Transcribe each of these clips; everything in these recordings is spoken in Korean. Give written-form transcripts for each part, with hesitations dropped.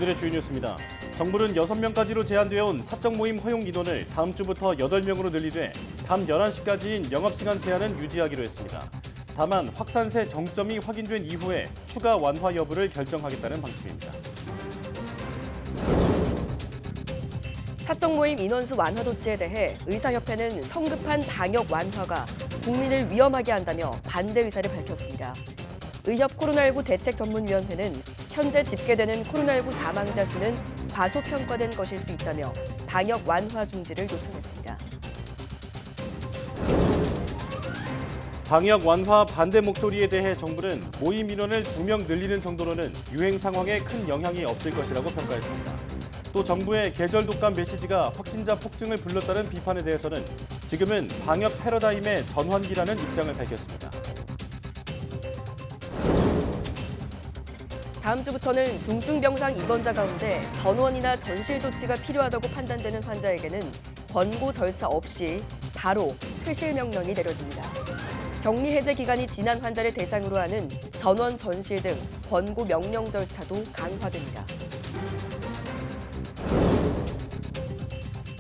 오늘의 주요 뉴스입니다. 정부는 6명까지로 제한되어 온 사적 모임 허용 인원을 다음 주부터 8명으로 늘리되 밤 11시까지인 영업시간 제한은 유지하기로 했습니다. 다만 확산세 정점이 확인된 이후에 추가 완화 여부를 결정하겠다는 방침입니다. 사적 모임 인원수 완화 조치에 대해 의사협회는 성급한 방역 완화가 국민을 위험하게 한다며 반대 의사를 밝혔습니다. 의협 코로나19 대책전문위원회는 현재 집계되는 코로나19 사망자 수는 과소평가된 것일 수 있다며 방역 완화 중지를 요청했습니다. 방역 완화 반대 목소리에 대해 정부는 모임 인원을 2명 늘리는 정도로는 유행 상황에 큰 영향이 없을 것이라고 평가했습니다. 또 정부의 계절 독감 메시지가 확진자 폭증을 불렀다는 비판에 대해서는 지금은 방역 패러다임의 전환기라는 입장을 밝혔습니다. 다음 주부터는 중증병상 입원자 가운데 전원이나 전실 조치가 필요하다고 판단되는 환자에게는 권고 절차 없이 바로 퇴실 명령이 내려집니다. 격리 해제 기간이 지난 환자를 대상으로 하는 전원 전실 등 권고 명령 절차도 강화됩니다.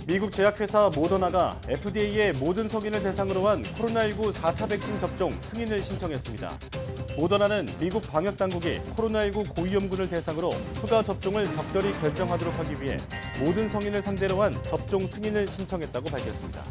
미국 제약회사 모더나가 FDA의 모든 성인을 대상으로 한 코로나19 4차 백신 접종 승인을 신청했습니다. 모더나는 미국 방역당국이 코로나19 고위험군을 대상으로 추가 접종을 적절히 결정하도록 하기 위해 모든 성인을 상대로 한 접종 승인을 신청했다고 밝혔습니다.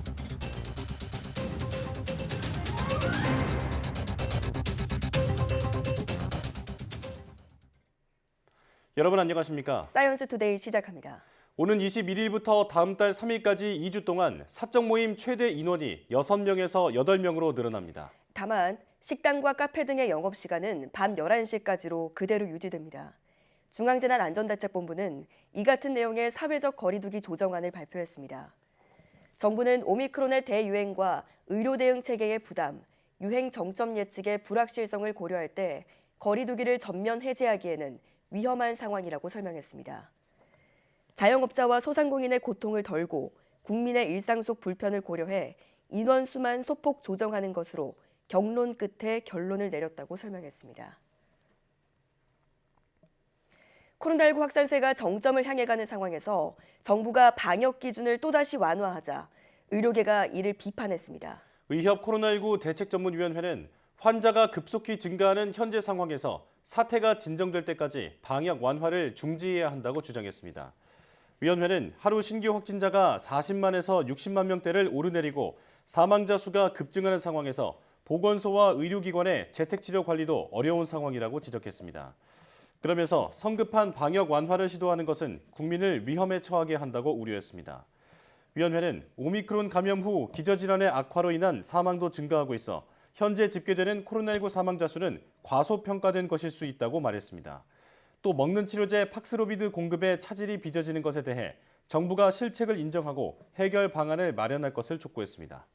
여러분 안녕하십니까? 사이언스 투데이 시작합니다. 오는 21일부터 다음 달 3일까지 2주 동안 사적 모임 최대 인원이 6명에서 8명으로 늘어납니다. 다만 식당과 카페 등의 영업시간은 밤 11시까지로 그대로 유지됩니다. 중앙재난안전대책본부는 이 같은 내용의 사회적 거리두기 조정안을 발표했습니다. 정부는 오미크론의 대유행과 의료 대응 체계의 부담, 유행 정점 예측의 불확실성을 고려할 때 거리두기를 전면 해제하기에는 위험한 상황이라고 설명했습니다. 자영업자와 소상공인의 고통을 덜고 국민의 일상 속 불편을 고려해 인원수만 소폭 조정하는 것으로 경론 끝에 결론을 내렸다고 설명했습니다. 코로나19 확산세가 정점을 향해 가는 상황에서 정부가 방역 기준을 또다시 완화하자 의료계가 이를 비판했습니다. 의협 코로나19 대책전문위원회는 환자가 급속히 증가하는 현재 상황에서 사태가 진정될 때까지 방역 완화를 중지해야 한다고 주장했습니다. 위원회는 하루 신규 확진자가 40만에서 60만 명대를 오르내리고 사망자 수가 급증하는 상황에서 보건소와 의료기관의 재택치료 관리도 어려운 상황이라고 지적했습니다. 그러면서 성급한 방역 완화를 시도하는 것은 국민을 위험에 처하게 한다고 우려했습니다. 위원회는 오미크론 감염 후 기저질환의 악화로 인한 사망도 증가하고 있어 현재 집계되는 코로나19 사망자 수는 과소평가된 것일 수 있다고 말했습니다. 또 먹는 치료제 팍스로비드 공급에 차질이 빚어지는 것에 대해 정부가 실책을 인정하고 해결 방안을 마련할 것을 촉구했습니다.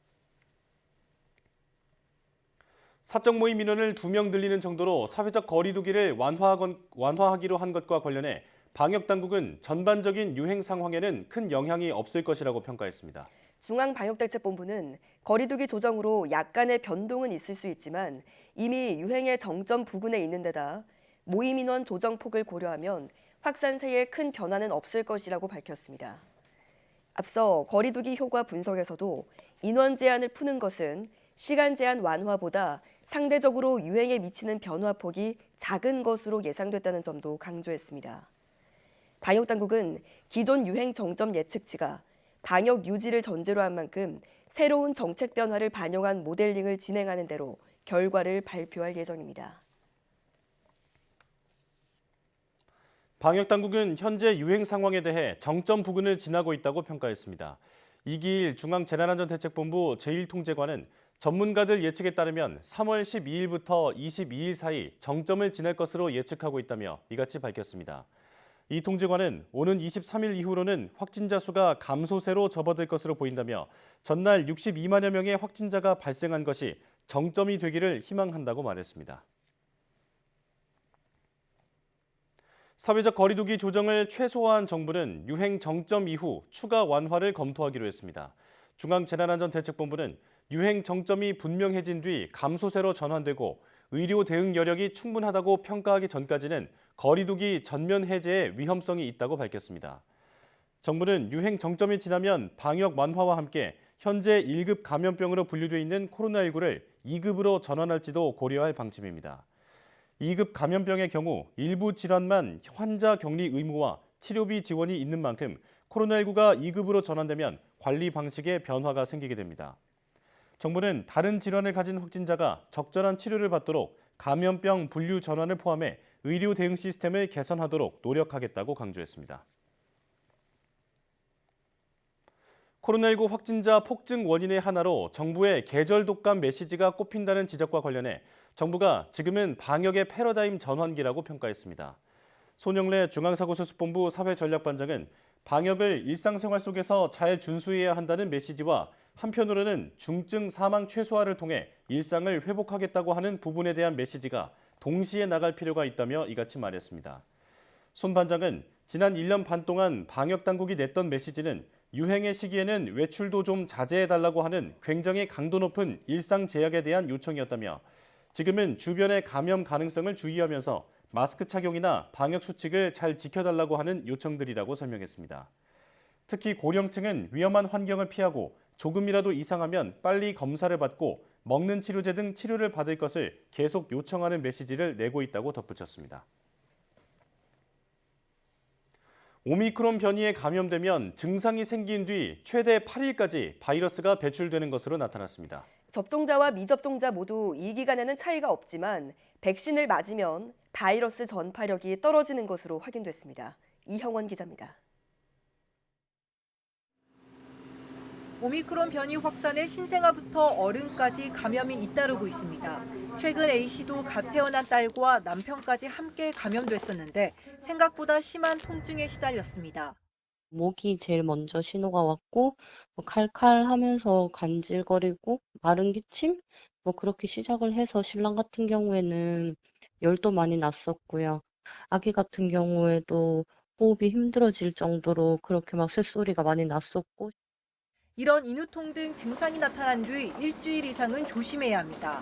사적 모임 인원을 2명 늘리는 정도로 사회적 거리두기를 완화하기로 한 것과 관련해 방역당국은 전반적인 유행 상황에는 큰 영향이 없을 것이라고 평가했습니다. 중앙방역대책본부는 거리두기 조정으로 약간의 변동은 있을 수 있지만 이미 유행의 정점 부근에 있는 데다 모임 인원 조정폭을 고려하면 확산세에 큰 변화는 없을 것이라고 밝혔습니다. 앞서 거리두기 효과 분석에서도 인원 제한을 푸는 것은 시간 제한 완화보다 상대적으로 유행에 미치는 변화폭이 작은 것으로 예상됐다는 점도 강조했습니다. 방역당국은 기존 유행 정점 예측치가 방역 유지를 전제로 한 만큼 새로운 정책 변화를 반영한 모델링을 진행하는 대로 결과를 발표할 예정입니다. 방역당국은 현재 유행 상황에 대해 정점 부근을 지나고 있다고 평가했습니다. 이기일 중앙재난안전대책본부 제1통제관은 전문가들 예측에 따르면 3월 12일부터 22일 사이 정점을 지날 것으로 예측하고 있다며 이같이 밝혔습니다. 이 통제관은 오는 23일 이후로는 확진자 수가 감소세로 접어들 것으로 보인다며 전날 62만여 명의 확진자가 발생한 것이 정점이 되기를 희망한다고 말했습니다. 사회적 거리두기 조정을 최소화한 정부는 유행 정점 이후 추가 완화를 검토하기로 했습니다. 중앙재난안전대책본부는 유행 정점이 분명해진 뒤 감소세로 전환되고 의료 대응 여력이 충분하다고 평가하기 전까지는 거리두기 전면 해제의 위험성이 있다고 밝혔습니다. 정부는 유행 정점이 지나면 방역 완화와 함께 현재 1급 감염병으로 분류돼 있는 코로나19를 2급으로 전환할지도 고려할 방침입니다. 2급 감염병의 경우 일부 질환만 환자 격리 의무와 치료비 지원이 있는 만큼 코로나19가 2급으로 전환되면 관리 방식에 변화가 생기게 됩니다. 정부는 다른 질환을 가진 확진자가 적절한 치료를 받도록 감염병 분류 전환을 포함해 의료 대응 시스템을 개선하도록 노력하겠다고 강조했습니다. 코로나19 확진자 폭증 원인의 하나로 정부의 계절 독감 메시지가 꼽힌다는 지적과 관련해 정부가 지금은 방역의 패러다임 전환기라고 평가했습니다. 손영래 중앙사고수습본부 사회전략반장은 방역을 일상생활 속에서 잘 준수해야 한다는 메시지와 한편으로는 중증 사망 최소화를 통해 일상을 회복하겠다고 하는 부분에 대한 메시지가 동시에 나갈 필요가 있다며 이같이 말했습니다. 손 반장은 지난 1년 반 동안 방역당국이 냈던 메시지는 유행의 시기에는 외출도 좀 자제해달라고 하는 굉장히 강도 높은 일상 제약에 대한 요청이었다며 지금은 주변의 감염 가능성을 주의하면서 마스크 착용이나 방역 수칙을 잘 지켜달라고 하는 요청들이라고 설명했습니다. 특히 고령층은 위험한 환경을 피하고 조금이라도 이상하면 빨리 검사를 받고 먹는 치료제 등 치료를 받을 것을 계속 요청하는 메시지를 내고 있다고 덧붙였습니다. 오미크론 변이에 감염되면 증상이 생긴 뒤 최대 8일까지 바이러스가 배출되는 것으로 나타났습니다. 접종자와 미접종자 모두 이 기간에는 차이가 없지만 백신을 맞으면 바이러스 전파력이 떨어지는 것으로 확인됐습니다. 이형원 기자입니다. 오미크론 변이 확산에 신생아부터 어른까지 감염이 잇따르고 있습니다. 최근 A씨도 갓 태어난 딸과 남편까지 함께 감염됐었는데 생각보다 심한 통증에 시달렸습니다. 목이 제일 먼저 신호가 왔고 칼칼하면서 간질거리고 마른 기침? 그렇게 시작을 해서 신랑 같은 경우에는 열도 많이 났었고요. 아기 같은 경우에도 호흡이 힘들어질 정도로 그렇게 막 쇳소리가 많이 났었고 이런 인후통 등 증상이 나타난 뒤 일주일 이상은 조심해야 합니다.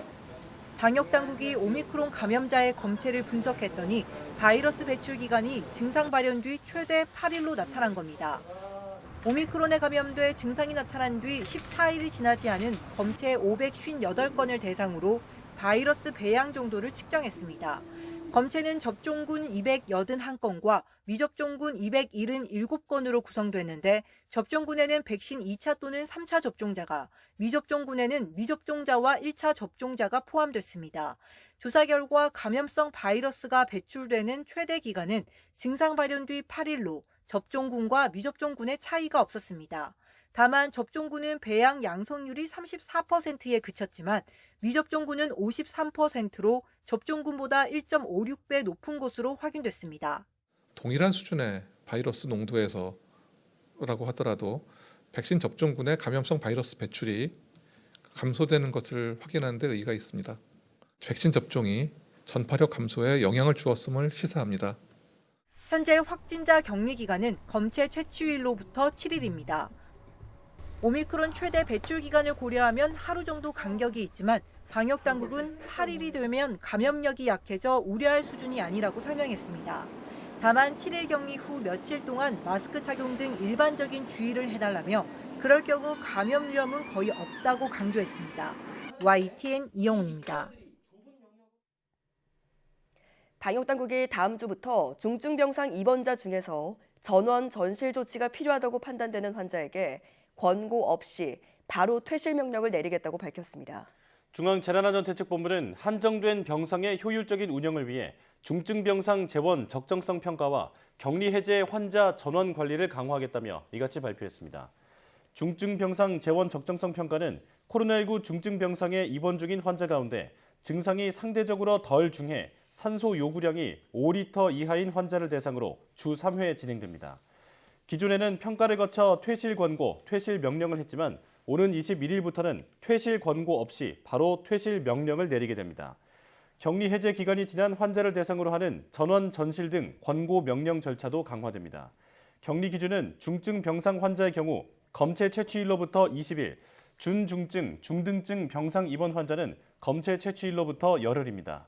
방역당국이 오미크론 감염자의 검체를 분석했더니 바이러스 배출 기간이 증상 발현 뒤 최대 8일로 나타난 겁니다. 오미크론에 감염돼 증상이 나타난 뒤 14일이 지나지 않은 검체 558건을 대상으로 바이러스 배양 정도를 측정했습니다. 검체는 접종군 281건과 미접종군 277건으로 구성됐는데 접종군에는 백신 2차 또는 3차 접종자가, 미접종군에는 미접종자와 1차 접종자가 포함됐습니다. 조사 결과 감염성 바이러스가 배출되는 최대 기간은 증상 발현 뒤 8일로 접종군과 미접종군의 차이가 없었습니다. 다만 접종군은 배양 양성률이 34%에 그쳤지만 미접종군은 53%로 접종군보다 1.56배 높은 것으로 확인됐습니다. 동일한 수준의 바이러스 농도에서라고 하더라도 백신 접종군의 감염성 바이러스 배출이 감소되는 것을 확인하는 데 의의가 있습니다. 백신 접종이 전파력 감소에 영향을 주었음을 시사합니다. 현재 확진자 격리 기간은 검체 채취일로부터 7일입니다. 오미크론 최대 배출 기간을 고려하면 하루 정도 간격이 있지만 방역당국은 8일이 되면 감염력이 약해져 우려할 수준이 아니라고 설명했습니다. 다만 7일 격리 후 며칠 동안 마스크 착용 등 일반적인 주의를 해달라며 그럴 경우 감염 위험은 거의 없다고 강조했습니다. YTN 이영훈입니다. 방역당국이 다음 주부터 중증병상 입원자 중에서 전원 전실 조치가 필요하다고 판단되는 환자에게 권고 없이 바로 퇴실 명령을 내리겠다고 밝혔습니다. 중앙재난안전대책본부는 한정된 병상의 효율적인 운영을 위해 중증병상 재원 적정성 평가와 격리 해제 환자 전원 관리를 강화하겠다며 이같이 발표했습니다. 중증병상 재원 적정성 평가는 코로나19 중증병상에 입원 중인 환자 가운데 증상이 상대적으로 덜 중해 산소 요구량이 5리터 이하인 환자를 대상으로 주 3회 진행됩니다. 기존에는 평가를 거쳐 퇴실 권고, 퇴실 명령을 했지만 오는 21일부터는 퇴실 권고 없이 바로 퇴실 명령을 내리게 됩니다. 격리 해제 기간이 지난 환자를 대상으로 하는 전원 전실 등 권고 명령 절차도 강화됩니다. 격리 기준은 중증 병상 환자의 경우 검체 채취일로부터 20일, 준중증, 중등증 병상 입원 환자는 검체 채취일로부터 열흘입니다.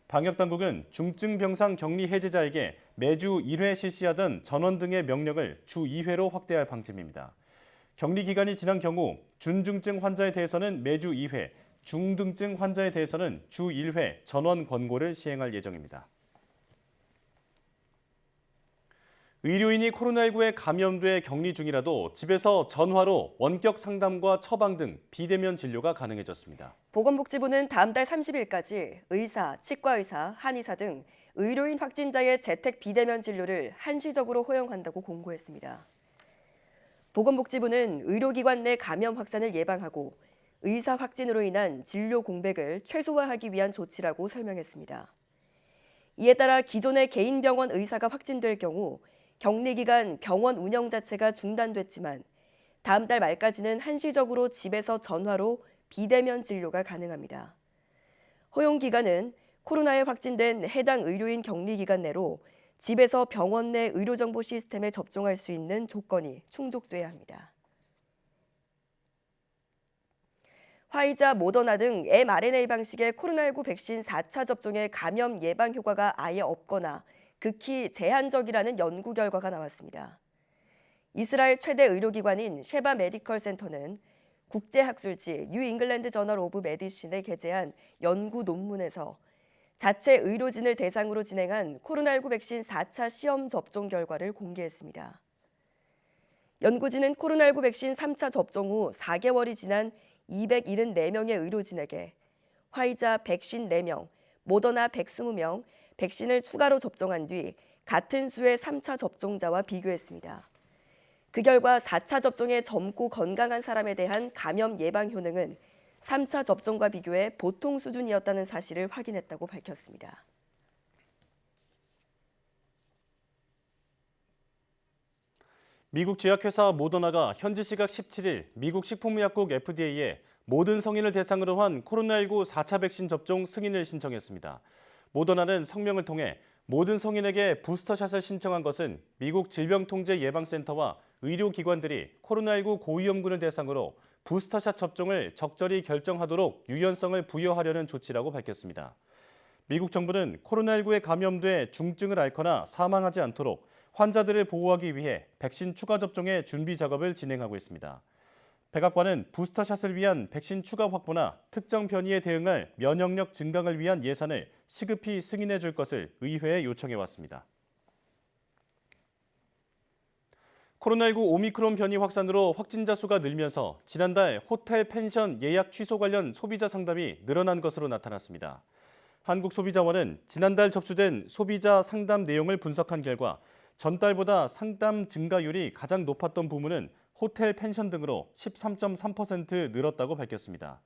방역당국은 중증 병상 격리 해제자에게 매주 1회 실시하던 전원 등의 명령을 주 2회로 확대할 방침입니다. 격리 기간이 지난 경우 준중증 환자에 대해서는 매주 2회, 중등증 환자에 대해서는 주 1회 전원 권고를 시행할 예정입니다. 의료인이 코로나19에 감염돼 격리 중이라도 집에서 전화로 원격 상담과 처방 등 비대면 진료가 가능해졌습니다. 보건복지부는 다음 달 30일까지 의사, 치과의사, 한의사 등 의료인 확진자의 재택 비대면 진료를 한시적으로 허용한다고 공고했습니다. 보건복지부는 의료기관 내 감염 확산을 예방하고 의사 확진으로 인한 진료 공백을 최소화하기 위한 조치라고 설명했습니다. 이에 따라 기존의 개인 병원 의사가 확진될 경우 격리 기간 병원 운영 자체가 중단됐지만 다음 달 말까지는 한시적으로 집에서 전화로 비대면 진료가 가능합니다. 허용 기간은 코로나에 확진된 해당 의료인 격리 기간 내로 집에서 병원 내 의료정보 시스템에 접종할 수 있는 조건이 충족돼야 합니다. 화이자, 모더나 등 mRNA 방식의 코로나19 백신 4차 접종의 감염 예방 효과가 아예 없거나 극히 제한적이라는 연구 결과가 나왔습니다. 이스라엘 최대 의료기관인 셰바 메디컬 센터는 국제학술지 뉴 잉글랜드 저널 오브 메디신에 게재한 연구 논문에서 자체 의료진을 대상으로 진행한 코로나19 백신 4차 시험 접종 결과를 공개했습니다. 연구진은 코로나19 백신 3차 접종 후 4개월이 지난 274명의 의료진에게 화이자 154명, 모더나 120명, 백신을 추가로 접종한 뒤 같은 수의 3차 접종자와 비교했습니다. 그 결과 4차 접종에 젊고 건강한 사람에 대한 감염 예방 효능은 3차 접종과 비교해 보통 수준이었다는 사실을 확인했다고 밝혔습니다. 미국 제약회사 모더나가 현지 시각 17일 미국 식품의약국 FDA에 모든 성인을 대상으로 한 코로나19 4차 백신 접종 승인을 신청했습니다. 모더나는 성명을 통해 모든 성인에게 부스터샷을 신청한 것은 미국 질병통제예방센터와 의료기관들이 코로나19 고위험군을 대상으로 부스터샷 접종을 적절히 결정하도록 유연성을 부여하려는 조치라고 밝혔습니다. 미국 정부는 코로나19에 감염돼 중증을 앓거나 사망하지 않도록 환자들을 보호하기 위해 백신 추가 접종의 준비 작업을 진행하고 있습니다. 백악관은 부스터샷을 위한 백신 추가 확보나 특정 변이에 대응할 면역력 증강을 위한 예산을 시급히 승인해 줄 것을 의회에 요청해 왔습니다. 코로나19 오미크론 변이 확산으로 확진자 수가 늘면서 지난달 호텔 펜션 예약 취소 관련 소비자 상담이 늘어난 것으로 나타났습니다. 한국소비자원은 지난달 접수된 소비자 상담 내용을 분석한 결과 전달보다 상담 증가율이 가장 높았던 부문은 호텔 펜션 등으로 13.3% 늘었다고 밝혔습니다.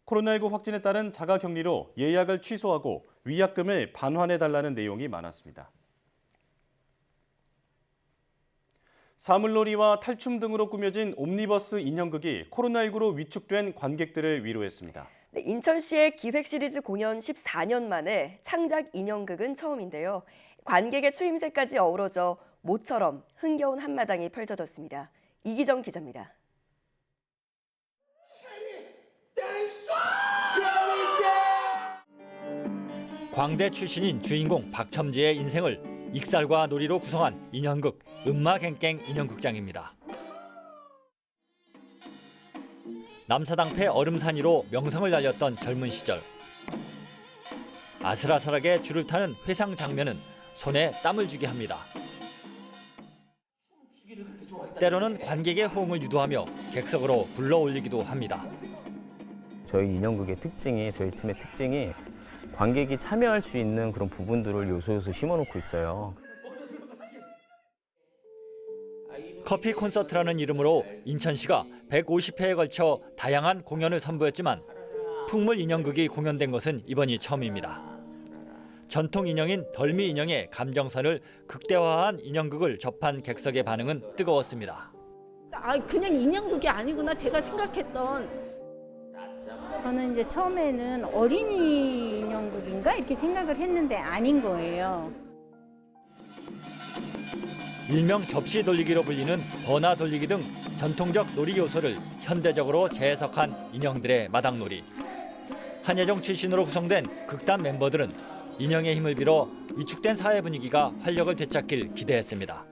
코로나19 확진에 따른 자가격리로 예약을 취소하고 위약금을 반환해달라는 내용이 많았습니다. 사물놀이와 탈춤 등으로 꾸며진 옴니버스 인형극이 코로나19로 위축된 관객들을 위로했습니다. 인천시의 기획 시리즈 공연 14년 만에 창작 인형극은 처음인데요. 관객의 추임새까지 어우러져 모처럼 흥겨운 한마당이 펼쳐졌습니다. 이기정 기자입니다. 광대 출신인 주인공 박첨지의 인생을 익살과 놀이로 구성한 인형극 음마갱갱 인형극장입니다. 남사당패 얼음산이로 명성을 날렸던 젊은 시절. 아슬아슬하게 줄을 타는 회상 장면은 손에 땀을 주게 합니다. 때로는 관객의 호응을 유도하며 객석으로 불러올리기도 합니다. 저희 인형극의 특징이, 저희 팀의 특징이 관객이 참여할 수 있는 그런 부분들을 요소 심어놓고 있어요. 커피 콘서트라는 이름으로 인천시가 150회에 걸쳐 다양한 공연을 선보였지만 풍물 인형극이 공연된 것은 이번이 처음입니다. 전통 인형인 덜미 인형의 감정선을 극대화한 인형극을 접한 객석의 반응은 뜨거웠습니다. 그냥 인형극이 아니구나 제가 생각했던. 저는 이제 처음에는 어린이 인형극인가 이렇게 생각을 했는데 아닌 거예요. 일명 접시 돌리기로 불리는 버나 돌리기 등 전통적 놀이 요소를 현대적으로 재해석한 인형들의 마당놀이. 한예종 출신으로 구성된 극단 멤버들은 인형의 힘을 빌어 위축된 사회 분위기가 활력을 되찾길 기대했습니다.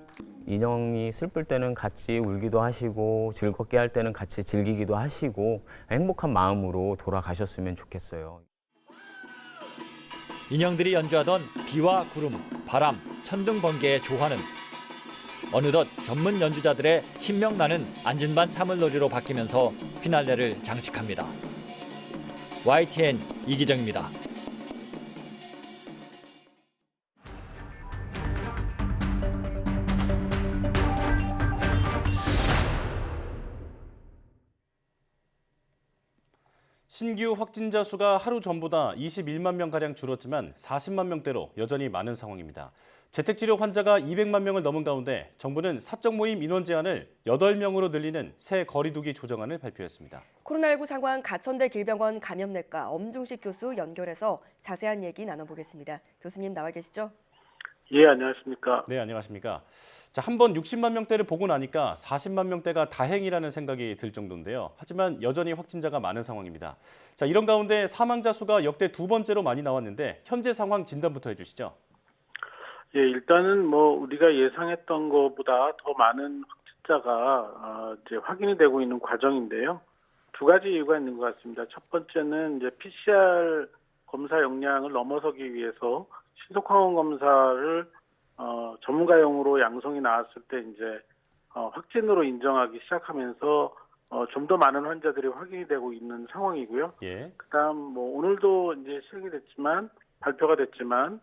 인형이 슬플 때는 같이 울기도 하시고 즐겁게 할 때는 같이 즐기기도 하시고 행복한 마음으로 돌아가셨으면 좋겠어요. 인형들이 연주하던 비와 구름, 바람, 천둥 번개의 조화는 어느덧 전문 연주자들의 신명나는 안진반 사물놀이로 바뀌면서 피날레를 장식합니다. YTN 이기정입니다. 신규 확진자 수가 하루 전보다 21만 명가량 줄었지만 40만 명대로 여전히 많은 상황입니다. 재택치료 환자가 200만 명을 넘은 가운데 정부는 사적 모임 인원 제한을 8명으로 늘리는 새 거리두기 조정안을 발표했습니다. 코로나19 상황 가천대 길병원 감염내과 엄중식 교수 연결해서 자세한 얘기 나눠보겠습니다. 교수님 나와 계시죠? 예, 안녕하십니까. 네, 안녕하십니까. 자, 한 번 60만 명대를 보고 나니까 40만 명대가 다행이라는 생각이 들 정도인데요. 하지만 여전히 확진자가 많은 상황입니다. 자, 이런 가운데 사망자 수가 역대 2번째로 많이 나왔는데 현재 상황 진단부터 해주시죠. 예, 일단은 우리가 예상했던 것보다 더 많은 확진자가 이제 확인이 되고 있는 과정인데요. 두 가지 이유가 있는 것 같습니다. 첫 번째는 이제 PCR 검사 역량을 넘어서기 위해서 신속항원 검사를 전문가용으로 양성이 나왔을 때 이제 확진으로 인정하기 시작하면서 좀 더 많은 환자들이 확인이 되고 있는 상황이고요. 예. 그다음 오늘도 이제 발표가 됐지만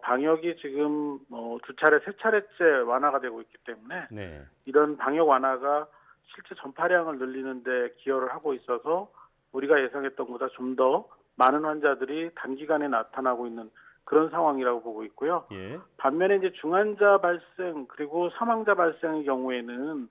방역이 지금 두 차례, 세 차례째 완화가 되고 있기 때문에 네. 이런 방역 완화가 실제 전파량을 늘리는 데 기여를 하고 있어서 우리가 예상했던 것보다 좀 더 많은 환자들이 단기간에 나타나고 있는 그런 상황이라고 보고 있고요. 예. 반면에 이제 중환자 발생 그리고 사망자 발생의 경우에는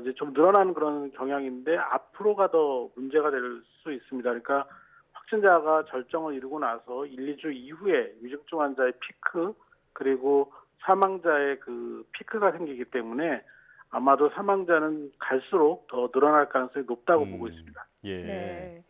이제 좀 늘어나는 그런 경향인데 앞으로가 더 문제가 될 수 있습니다. 그러니까 확진자가 절정을 이루고 나서 1, 2주 이후에 위중증 환자의 피크 그리고 사망자의 그 피크가 생기기 때문에 아마도 사망자는 갈수록 더 늘어날 가능성이 높다고 보고 있습니다. 예. 네.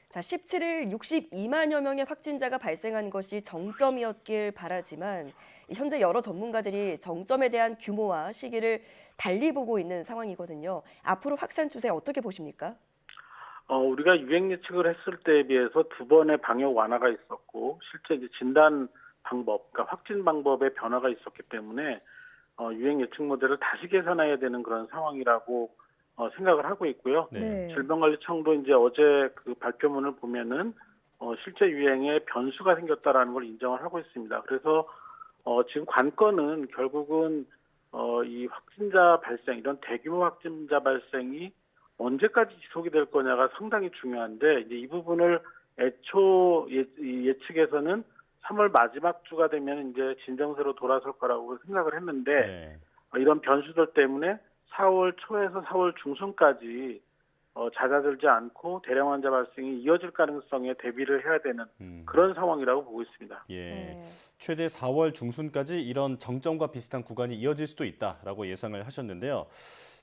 자, 17일 62만여 명의 확진자가 발생한 것이 정점이었길 바라지만 현재 여러 전문가들이 정점에 대한 규모와 시기를 달리 보고 있는 상황이거든요. 앞으로 확산 추세 어떻게 보십니까? 우리가 유행 예측을 했을 때에 비해서 두 번의 방역 완화가 있었고 실제 이제 진단 방법, 그러니까 확진 방법의 변화가 있었기 때문에 유행 예측 모델을 다시 개선해야 되는 그런 상황이라고 생각을 하고 있고요. 네. 질병관리청도 이제 어제 그 발표문을 보면은 실제 유행에 변수가 생겼다라는 걸 인정을 하고 있습니다. 그래서 지금 관건은 결국은 이 확진자 발생, 이런 대규모 확진자 발생이 언제까지 지속이 될 거냐가 상당히 중요한데 이제 이 부분을 애초 예측에서는 3월 마지막 주가 되면 이제 진정세로 돌아설 거라고 생각을 했는데 이런 변수들 때문에 4월 초에서 4월 중순까지 잦아들지 않고 대량 환자 발생이 이어질 가능성에 대비를 해야 되는 그런 상황이라고 보고 있습니다. 예. 최대 4월 중순까지 이런 정점과 비슷한 구간이 이어질 수도 있다라고 예상을 하셨는데요.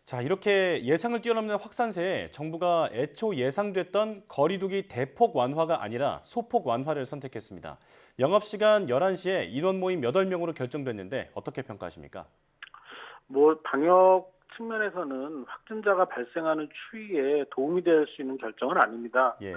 자, 이렇게 예상을 뛰어넘는 확산세에 정부가 애초 예상됐던 거리두기 대폭 완화가 아니라 소폭 완화를 선택했습니다. 영업시간 11시에 인원 모임 8명으로 결정됐는데 어떻게 평가하십니까? 방역 측면에서는 확진자가 발생하는 추이에 도움이 될 수 있는 결정은 아닙니다. 예.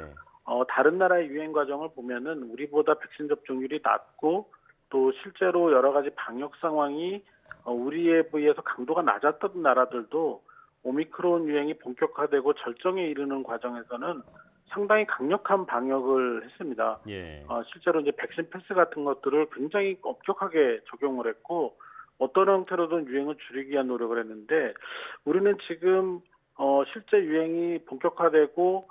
다른 나라의 유행 과정을 보면은 우리보다 백신 접종률이 낮고 또 실제로 여러 가지 방역 상황이 우리에 비해서 강도가 낮았던 나라들도 오미크론 유행이 본격화되고 절정에 이르는 과정에서는 상당히 강력한 방역을 했습니다. 예. 실제로 이제 백신 패스 같은 것들을 굉장히 엄격하게 적용을 했고 어떤 형태로든 유행을 줄이기 위한 노력을 했는데 우리는 지금 실제 유행이 본격화되고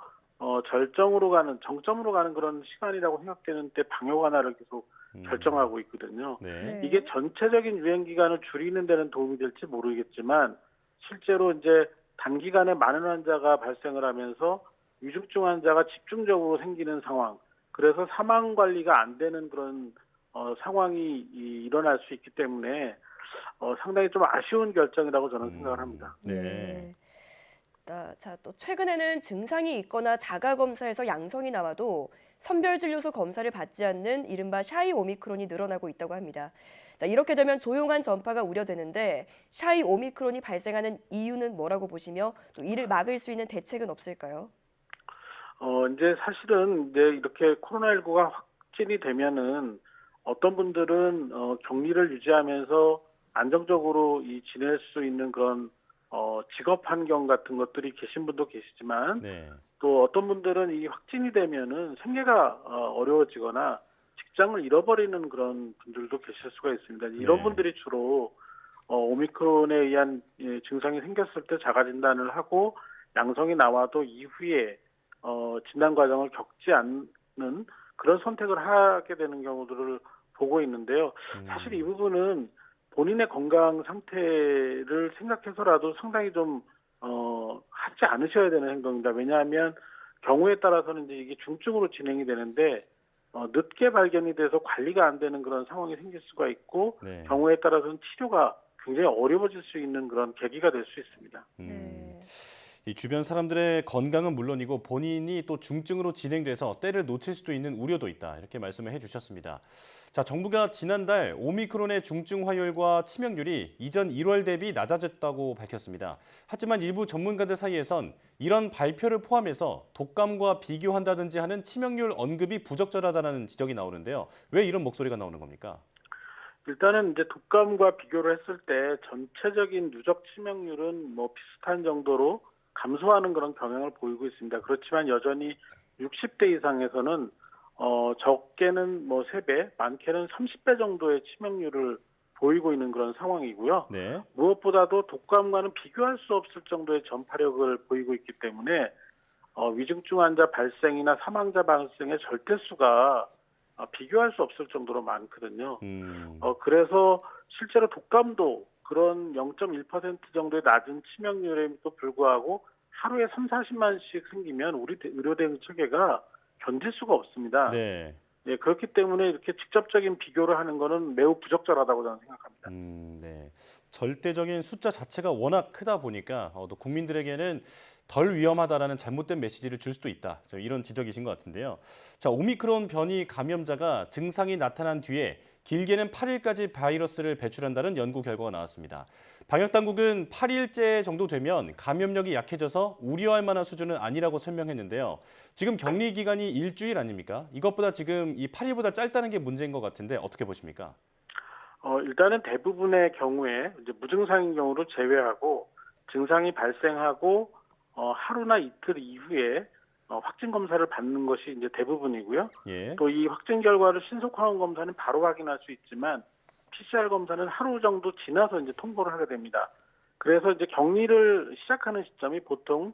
정점으로 가는 그런 시간이라고 생각되는 때 방역 완화를 계속 결정하고 있거든요. 네. 이게 전체적인 유행 기간을 줄이는 데는 도움이 될지 모르겠지만 실제로 이제 단기간에 많은 환자가 발생을 하면서 위중증 환자가 집중적으로 생기는 상황, 그래서 사망 관리가 안 되는 그런 상황이 일어날 수 있기 때문에 상당히 좀 아쉬운 결정이라고 저는 생각을 합니다. 네. 알겠습니다. 자, 또 최근에는 증상이 있거나 자가 검사에서 양성이 나와도 선별진료소 검사를 받지 않는 이른바 샤이 오미크론이 늘어나고 있다고 합니다. 자, 이렇게 되면 조용한 전파가 우려되는데 샤이 오미크론이 발생하는 이유는 뭐라고 보시며 또 이를 막을 수 있는 대책은 없을까요? 이제 사실은 이제 이렇게 코로나19가 확진이 되면은 어떤 분들은 격리를 유지하면서 안정적으로 지낼 수 있는 그런 직업 환경 같은 것들이 계신 분도 계시지만 네. 또 어떤 분들은 이 확진이 되면은 생계가 어려워지거나 직장을 잃어버리는 그런 분들도 계실 수가 있습니다. 이런 네. 분들이 주로 오미크론에 의한 증상이 생겼을 때 자가 진단을 하고 양성이 나와도 이후에 진단 과정을 겪지 않는 그런 선택을 하게 되는 경우들을 보고 있는데요. 사실 이 부분은 본인의 건강 상태를 생각해서라도 상당히 좀 하지 않으셔야 되는 행동입니다. 왜냐하면 경우에 따라서는 이제 이게 중증으로 진행이 되는데 늦게 발견이 돼서 관리가 안 되는 그런 상황이 생길 수가 있고 네. 경우에 따라서는 치료가 굉장히 어려워질 수 있는 그런 계기가 될 수 있습니다. 네. 이 주변 사람들의 건강은 물론이고 본인이 또 중증으로 진행돼서 때를 놓칠 수도 있는 우려도 있다. 이렇게 말씀을 해주셨습니다. 자, 정부가 지난달 오미크론의 중증 화율과 치명률이 이전 1월 대비 낮아졌다고 밝혔습니다. 하지만 일부 전문가들 사이에선 이런 발표를 포함해서 독감과 비교한다든지 하는 치명률 언급이 부적절하다는 지적이 나오는데요. 왜 이런 목소리가 나오는 겁니까? 일단은 이제 독감과 비교를 했을 때 전체적인 누적 치명률은 비슷한 정도로 감소하는 그런 경향을 보이고 있습니다. 그렇지만 여전히 60대 이상에서는 적게는 3배, 많게는 30배 정도의 치명률을 보이고 있는 그런 상황이고요. 네. 무엇보다도 독감과는 비교할 수 없을 정도의 전파력을 보이고 있기 때문에 위중증 환자 발생이나 사망자 발생의 절대수가 비교할 수 없을 정도로 많거든요. 그래서 실제로 독감도 그런 0.1% 정도의 낮은 치명률에도 불구하고 하루에 3, 40만씩 생기면 우리 의료 대응 체계가 견딜 수가 없습니다. 네. 예, 그렇기 때문에 이렇게 직접적인 비교를 하는 것은 매우 부적절하다고 저는 생각합니다. 네. 절대적인 숫자 자체가 워낙 크다 보니까 또 국민들에게는 덜 위험하다라는 잘못된 메시지를 줄 수도 있다. 이런 지적이신 것 같은데요. 자, 오미크론 변이 감염자가 증상이 나타난 뒤에 길게는 8일까지 바이러스를 배출한다는 연구 결과가 나왔습니다. 방역당국은 8일째 정도 되면 감염력이 약해져서 우려할 만한 수준은 아니라고 설명했는데요. 지금 격리 기간이 일주일 아닙니까? 이것보다 지금 이 8일보다 짧다는 게 문제인 것 같은데 어떻게 보십니까? 일단은 대부분의 경우에 이제 무증상인 경우를 제외하고 증상이 발생하고 하루나 이틀 이후에 확진 검사를 받는 것이 이제 대부분이고요. 예. 또 이 확진 결과를 신속 항원 검사는 바로 확인할 수 있지만 PCR 검사는 하루 정도 지나서 이제 통보를 하게 됩니다. 그래서 이제 격리를 시작하는 시점이 보통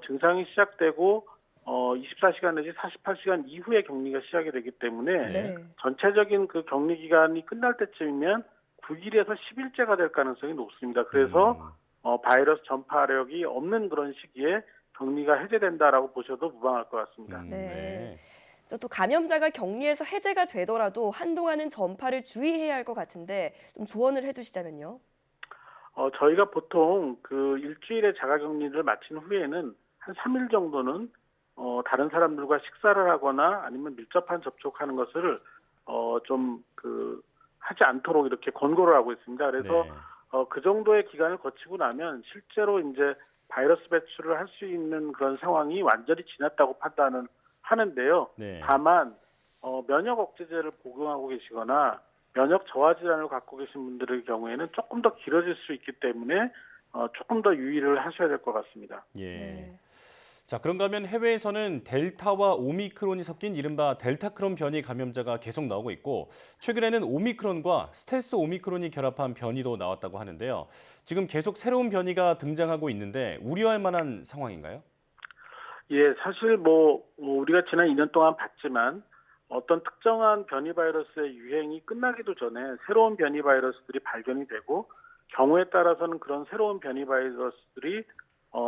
증상이 시작되고 24시간 내지 48시간 이후에 격리가 시작이 되기 때문에 네. 전체적인 그 격리 기간이 끝날 때쯤이면 9일에서 10일째가 될 가능성이 높습니다. 그래서 바이러스 전파력이 없는 그런 시기에 격리가 해제된다라고 보셔도 무방할 것 같습니다. 네. 또 감염자가 격리에서 해제가 되더라도 한동안은 전파를 주의해야 할 것 같은데 좀 조언을 해주시자면요. 저희가 보통 그 일주일의 자가격리를 마친 후에는 한 3일 정도는 다른 사람들과 식사를 하거나 아니면 밀접한 접촉하는 것을 좀 하지 않도록 이렇게 권고를 하고 있습니다. 그래서 네. 그 정도의 기간을 거치고 나면 실제로 이제 바이러스 배출을 할 수 있는 그런 상황이 완전히 지났다고 판단을 하는데요. 네. 다만 면역 억제제를 복용하고 계시거나 면역 저하 질환을 갖고 계신 분들의 경우에는 조금 더 길어질 수 있기 때문에 조금 더 유의를 하셔야 될 것 같습니다. 예. 네. 자, 그런가 하면 해외에서는 델타와 오미크론이 섞인 이른바 델타크론 변이 감염자가 계속 나오고 있고 최근에는 오미크론과 스텔스 오미크론이 결합한 변이도 나왔다고 하는데요. 지금 계속 새로운 변이가 등장하고 있는데 우려할 만한 상황인가요? 예, 사실 우리가 지난 2년 동안 봤지만 어떤 특정한 변이 바이러스의 유행이 끝나기도 전에 새로운 변이 바이러스들이 발견이 되고 경우에 따라서는 그런 새로운 변이 바이러스들이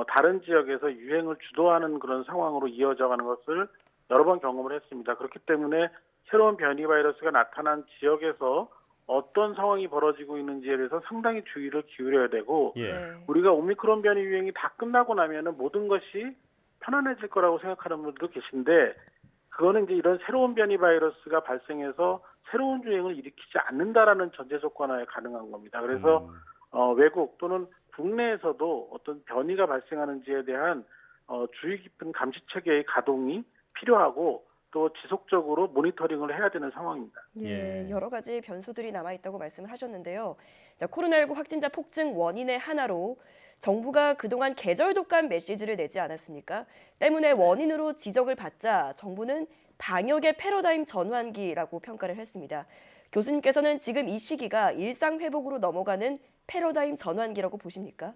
다른 지역에서 유행을 주도하는 그런 상황으로 이어져가는 것을 여러 번 경험을 했습니다. 그렇기 때문에 새로운 변이 바이러스가 나타난 지역에서 어떤 상황이 벌어지고 있는지에 대해서 상당히 주의를 기울여야 되고 예. 우리가 오미크론 변이 유행이 다 끝나고 나면은 모든 것이 편안해질 거라고 생각하는 분들도 계신데 그거는 이제 이런 새로운 변이 바이러스가 발생해서 새로운 유행을 일으키지 않는다라는 전제 조건하에 가능한 겁니다. 그래서 외국 또는 국내에서도 어떤 변이가 발생하는지에 대한 주의 깊은 감시 체계의 가동이 필요하고 또 지속적으로 모니터링을 해야 되는 상황입니다. 예, 여러 가지 변수들이 남아있다고 말씀을 하셨는데요. 자, 코로나19 확진자 폭증 원인의 하나로 정부가 그동안 계절 독감 메시지를 내지 않았습니까? 때문에 원인으로 지적을 받자 정부는 방역의 패러다임 전환기라고 평가를 했습니다. 교수님께서는 지금 이 시기가 일상 회복으로 넘어가는 패러다임 전환기라고 보십니까?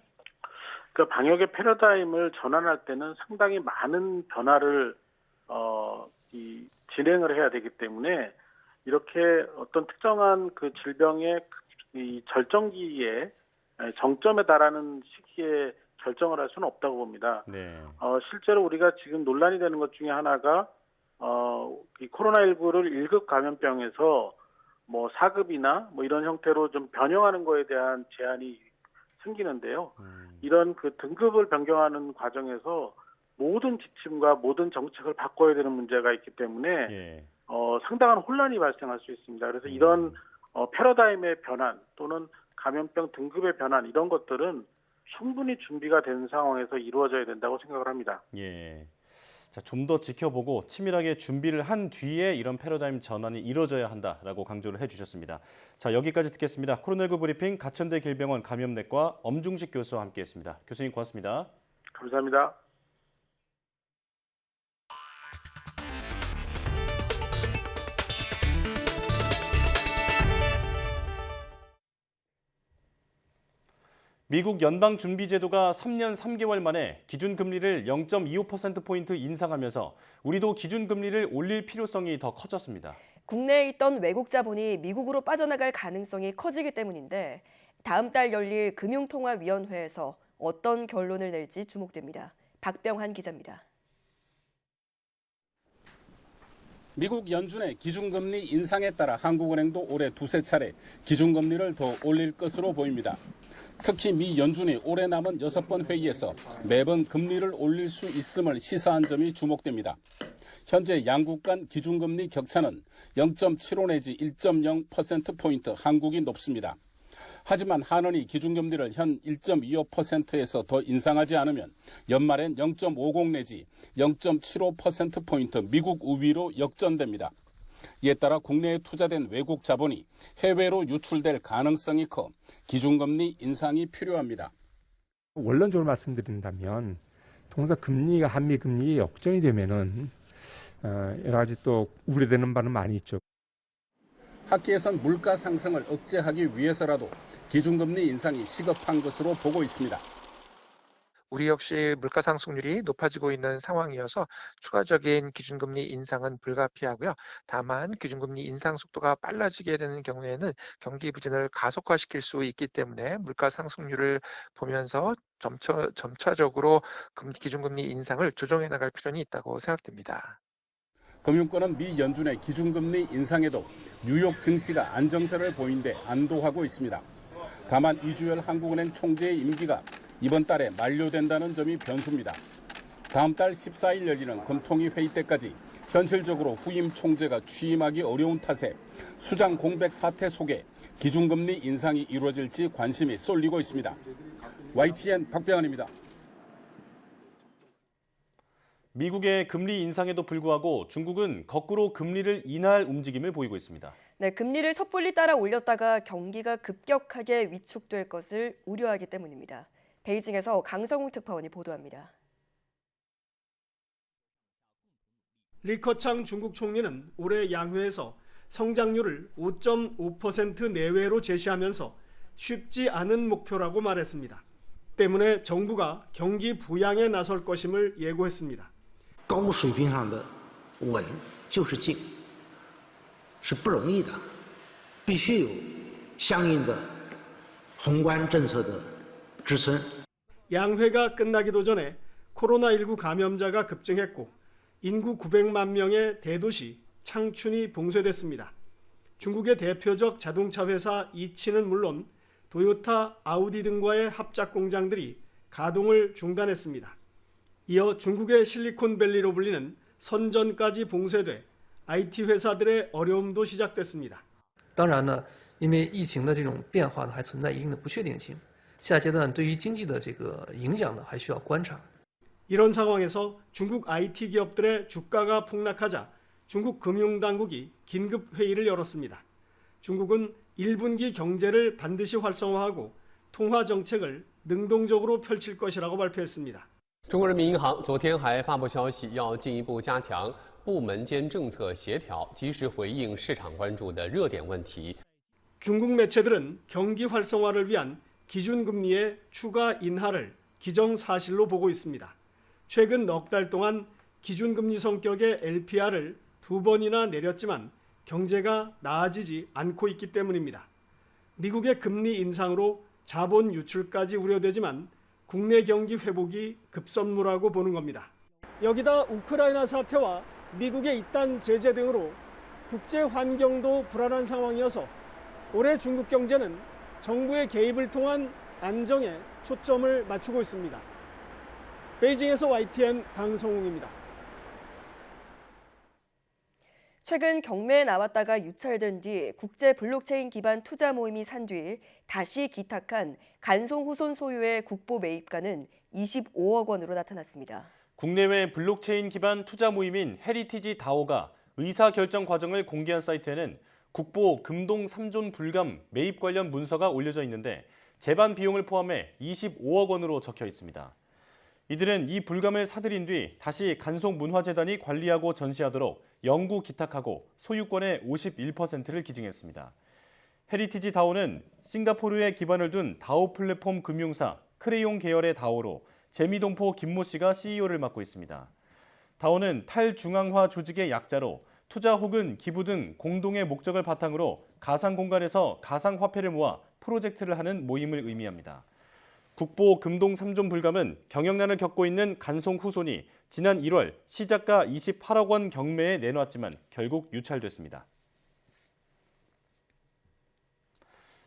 그 방역의 패러다임을 전환할 때는 상당히 많은 변화를 진행을 해야 되기 때문에 이렇게 어떤 특정한 그 질병의 이 절정기에 정점에 달하는 시기에 결정을 할 수는 없다고 봅니다. 네. 실제로 우리가 지금 논란이 되는 것 중에 하나가 이 코로나19를 1급 감염병에서 뭐 4급이나 뭐 이런 형태로 좀 변형하는 거에 대한 제한이 생기는데요. 이런 그 등급을 변경하는 과정에서 모든 지침과 모든 정책을 바꿔야 되는 문제가 있기 때문에 예. 상당한 혼란이 발생할 수 있습니다. 그래서 이런 패러다임의 변환 또는 감염병 등급의 변환 이런 것들은 충분히 준비가 된 상황에서 이루어져야 된다고 생각을 합니다. 예. 자, 좀 더 지켜보고 치밀하게 준비를 한 뒤에 이런 패러다임 전환이 이루어져야 한다라고 강조를 해주셨습니다. 자, 여기까지 듣겠습니다. 코로나19 브리핑 가천대 길병원 감염내과 엄중식 교수와 함께했습니다. 교수님 고맙습니다. 감사합니다. 미국 연방준비제도가 3년 3개월 만에 기준금리를 0.25%포인트 인상하면서 우리도 기준금리를 올릴 필요성이 더 커졌습니다. 국내에 있던 외국 자본이 미국으로 빠져나갈 가능성이 커지기 때문인데 다음 달 열릴 금융통화위원회에서 어떤 결론을 낼지 주목됩니다. 박병환 기자입니다. 미국 연준의 기준금리 인상에 따라 한국은행도 올해 두세 차례 기준금리를 더 올릴 것으로 보입니다. 특히 미 연준이 올해 남은 6번 회의에서 매번 금리를 올릴 수 있음을 시사한 점이 주목됩니다. 현재 양국 간 기준금리 격차는 0.75 내지 1.0%포인트 한국이 높습니다. 하지만 한은이 기준금리를 현 1.25%에서 더 인상하지 않으면 연말엔 0.50 내지 0.75%포인트 미국 우위로 역전됩니다. 이에 따라 국내에 투자된 외국 자본이 해외로 유출될 가능성이 커 기준금리 인상이 필요합니다. 원론적으로 말씀드린다면 통상 금리가 한미 금리 역전이 되면은 여러 가지 또 우려되는 바는 많이 있죠. 학계에선 물가 상승을 억제하기 위해서라도 기준금리 인상이 시급한 것으로 보고 있습니다. 우리 역시 물가 상승률이 높아지고 있는 상황이어서 추가적인 기준금리 인상은 불가피하고요. 다만 기준금리 인상 속도가 빨라지게 되는 경우에는 경기 부진을 가속화시킬 수 있기 때문에 물가 상승률을 보면서 점차적으로 기준금리 인상을 조정해 나갈 필요는 있다고 생각됩니다. 금융권은 미 연준의 기준금리 인상에도 뉴욕 증시가 안정세를 보이는데 안도하고 있습니다. 다만 이주열 한국은행 총재의 임기가 이번 달에 만료된다는 점이 변수입니다. 다음 달 14일 열리는 금통위 회의 때까지 현실적으로 후임 총재가 취임하기 어려운 탓에 수장 공백 사태 속에 기준금리 인상이 이루어질지 관심이 쏠리고 있습니다. YTN 박병환입니다. 미국의 금리 인상에도 불구하고 중국은 거꾸로 금리를 인하할 움직임을 보이고 있습니다. 네, 금리를 섣불리 따라 올렸다가 경기가 급격하게 위축될 것을 우려하기 때문입니다. 베이징에서 강성웅 특파원이 보도합니다. 리커창 중국 총리는 올해 양회에서 성장률을 5.5% 내외로 제시하면서 쉽지 않은 목표라고 말했습니다. 때문에 정부가 경기 부양에 나설 것임을 예고했습니다. 高水平上的稳就是静，是不容易的，必须有相应的宏观政策的支撑。 양회가 끝나기도 전에 코로나19 감염자가 급증했고 인구 900만 명의 대도시 창춘이 봉쇄됐습니다. 중국의 대표적 자동차 회사 이치는 물론 도요타, 아우디 등과의 합작 공장들이 가동을 중단했습니다. 이어 중국의 실리콘밸리로 불리는 선전까지 봉쇄돼 IT 회사들의 어려움도 시작됐습니다. 当然呢，因为疫情的这种变化呢，还存在一定的不确定性。下阶段对于经济的这个影响呢，还需要观察。 이런 상황에서 중국 IT 기업들의 주가가 폭락하자 중국 금융당국이 긴급 회의를 열었습니다. 중국은 1분기 경제를 반드시 활성화하고 통화 정책을 능동적으로 펼칠 것이라고 발표했습니다. 中国人民银行昨天还发布消息，要进一步加强部门间政策协调，及时回应市场关注的热点问题。 중국 매체들은 경기 활성화를 위한 기준금리의 추가 인하를 기정사실로 보고 있습니다. 최근 넉 달 동안 기준금리 성격의 LPR을 2번이나 내렸지만 경제가 나아지지 않고 있기 때문입니다. 미국의 금리 인상으로 자본 유출까지 우려되지만 국내 경기 회복이 급선무라고 보는 겁니다. 여기다 우크라이나 사태와 미국의 이단 제재 등으로 국제 환경도 불안한 상황이어서 올해 중국 경제는 정부의 개입을 통한 안정에 초점을 맞추고 있습니다. 베이징에서 YTN 강성웅입니다. 최근 경매에 나왔다가 유찰된 뒤 국제 블록체인 기반 투자 모임이 산 뒤 다시 기탁한 간송후손 소유의 국보 매입가는 25억 원으로 나타났습니다. 국내외 블록체인 기반 투자 모임인 헤리티지 다오가 의사결정 과정을 공개한 사이트에는 국보 금동 3존 불감 매입 관련 문서가 올려져 있는데 재반 비용을 포함해 25억 원으로 적혀 있습니다. 이들은 이 불감을 사들인 뒤 다시 간송문화재단이 관리하고 전시하도록 영구 기탁하고 소유권의 51%를 기증했습니다. 헤리티지 다오는 싱가포르에 기반을 둔 다오 플랫폼 금융사 크레용 계열의 다오로 재미동포 김모 씨가 CEO를 맡고 있습니다. 다오는 탈중앙화 조직의 약자로 투자 혹은 기부 등 공동의 목적을 바탕으로 가상 공간에서 가상화폐를 모아 프로젝트를 하는 모임을 의미합니다. 국보 금동 3존 불감은 경영난을 겪고 있는 간송 후손이 지난 1월 시작가 28억 원 경매에 내놓았지만 결국 유찰됐습니다.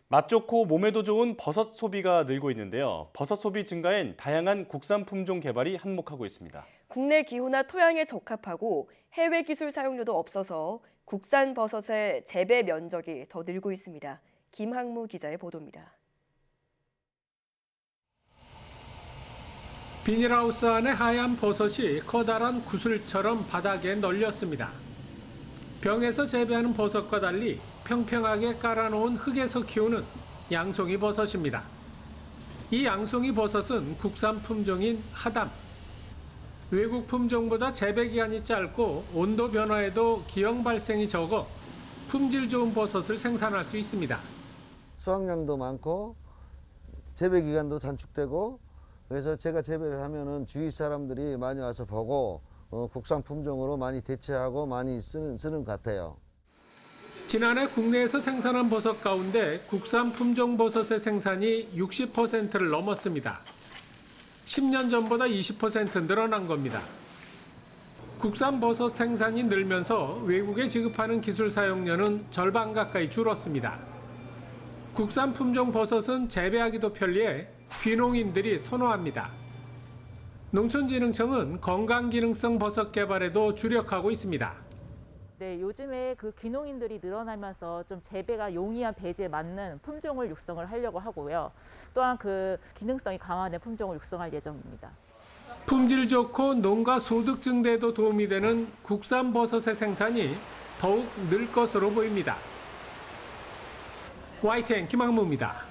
맛 좋고 몸에도 좋은 버섯 소비가 늘고 있는데요. 버섯 소비 증가엔 다양한 국산 품종 개발이 한몫하고 있습니다. 국내 기후나 토양에 적합하고 해외 기술 사용료도 없어서 국산 버섯의 재배 면적이 더 늘고 있습니다. 김학무 기자의 보도입니다. 비닐하우스 안에 하얀 버섯이 커다란 구슬처럼 바닥에 널렸습니다. 병에서 재배하는 버섯과 달리 평평하게 깔아놓은 흙에서 키우는 양송이 버섯입니다. 이 양송이 버섯은 국산 품종인 하담. 외국 품종보다 재배 기간이 짧고 온도 변화에도 기형 발생이 적어 품질 좋은 버섯을 생산할 수 있습니다. 수확량도 많고 재배 기간도 단축되고 그래서 제가 재배를 하면은 주위 사람들이 많이 와서 보고 국산 품종으로 많이 대체하고 많이 쓰는 것 같아요. 지난해 국내에서 생산한 버섯 가운데 국산 품종 버섯의 생산이 60%를 넘었습니다. 10년 전보다 20% 늘어난 겁니다. 국산 버섯 생산이 늘면서 외국에 지급하는 기술 사용료는 절반 가까이 줄었습니다. 국산 품종 버섯은 재배하기도 편리해 귀농인들이 선호합니다. 농촌진흥청은 건강기능성 버섯 개발에도 주력하고 있습니다. 네, 요즘에 그 귀농인들이 늘어나면서 좀 재배가 용이한 배지에 맞는 품종을 육성을 하려고 하고요. 또한 그 기능성이 강화된 품종을 육성할 예정입니다. 품질 좋고 농가 소득 증대에도 도움이 되는 국산 버섯의 생산이 더욱 늘 것으로 보입니다. YTN 김학무입니다.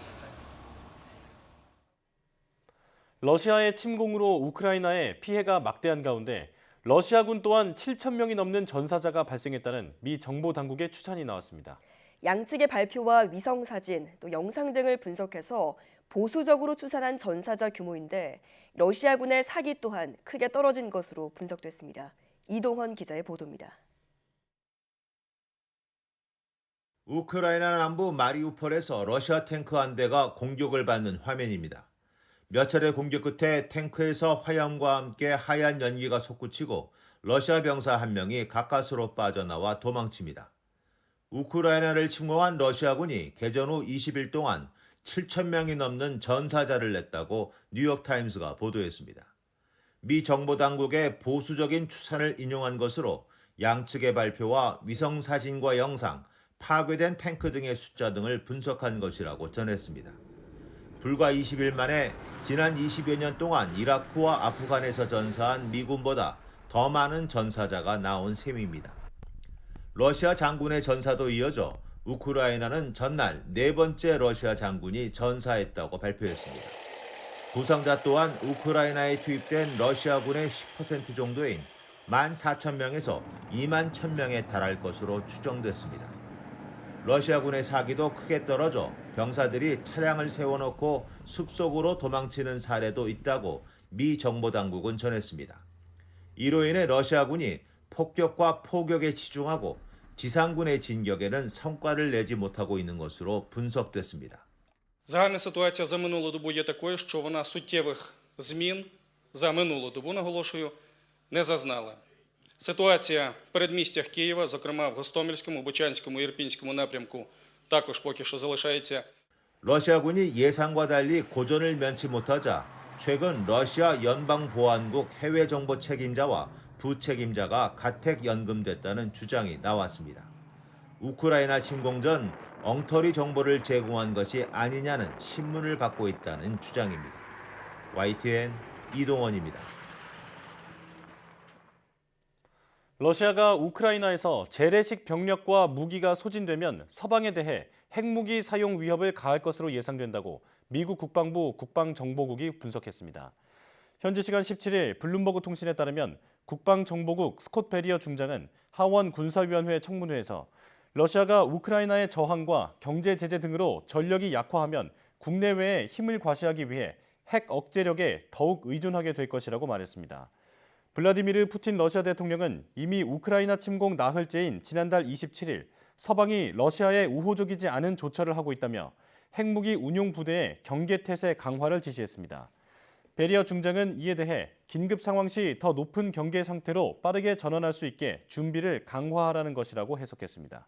러시아의 침공으로 우크라이나에 피해가 막대한 가운데 러시아군 또한 7,000명이 넘는 전사자가 발생했다는 미 정보 당국의 추산이 나왔습니다. 양측의 발표와 위성 사진, 또 영상 등을 분석해서 보수적으로 추산한 전사자 규모인데 러시아군의 사기 또한 크게 떨어진 것으로 분석됐습니다. 이동헌 기자의 보도입니다. 우크라이나 남부 마리우폴에서 러시아 탱크 한 대가 공격을 받는 화면입니다. 몇 차례 공격 끝에 탱크에서 화염과 함께 하얀 연기가 솟구치고 러시아 병사 한 명이 가까스로 빠져나와 도망칩니다. 우크라이나를 침공한 러시아군이 개전 후 20일 동안 7,000명이 넘는 전사자를 냈다고 뉴욕타임스가 보도했습니다. 미 정보당국의 보수적인 추산을 인용한 것으로 양측의 발표와 위성사진과 영상, 파괴된 탱크 등의 숫자 등을 분석한 것이라고 전했습니다. 불과 20일 만에 지난 20여 년 동안 이라크와 아프간에서 전사한 미군보다 더 많은 전사자가 나온 셈입니다. 러시아 장군의 전사도 이어져 우크라이나는 전날 4번째 러시아 장군이 전사했다고 발표했습니다. 부상자 또한 우크라이나에 투입된 러시아군의 10% 정도인 14,000명에서 21,000명에 달할 것으로 추정됐습니다. 러시아군의 사기도 크게 떨어져 병사들이 차량을 세워놓고 숲속으로 도망치는 사례도 있다고 미 정보당국은 전했습니다. 이로 인해 러시아군이 폭격과 포격에 치중하고 지상군의 진격에는 성과를 내지 못하고 있는 것으로 분석됐습니다. Загальна ситуація за минулу добу є такою, що вона суттєвих змін за минулу добу, наголошую, не зазнала. Ситуація в передмістях Києва, зокрема в Гостомельському, Бучанському, Ірпінському напрямку, також поки що залишається. 러시아군이 예상과 달리 고전을 면치 못하자 최근 러시아 연방보안국 해외정보 책임자와 부책임자가 가택 연금됐다는 주장이 나왔습니다. 우크라이나 침공 전 엉터리 정보를 제공한 것이 아니냐는 신문을 받고 있다는 주장입니다. YTN 이동원입니다. 러시아가 우크라이나에서 재래식 병력과 무기가 소진되면 서방에 대해 핵무기 사용 위협을 가할 것으로 예상된다고 미국 국방부 국방정보국이 분석했습니다. 현지 시간 17일 블룸버그 통신에 따르면 국방정보국 스콧 베리어 중장은 하원 군사위원회 청문회에서 러시아가 우크라이나의 저항과 경제 제재 등으로 전력이 약화하면 국내외에 힘을 과시하기 위해 핵 억제력에 더욱 의존하게 될 것이라고 말했습니다. 블라디미르 푸틴 러시아 대통령은 이미 우크라이나 침공 나흘째인 지난달 27일 서방이 러시아에 우호적이지 않은 조처를 하고 있다며 핵무기 운용 부대의 경계태세 강화를 지시했습니다. 베리어 중장은 이에 대해 긴급 상황 시 더 높은 경계 상태로 빠르게 전환할 수 있게 준비를 강화하라는 것이라고 해석했습니다.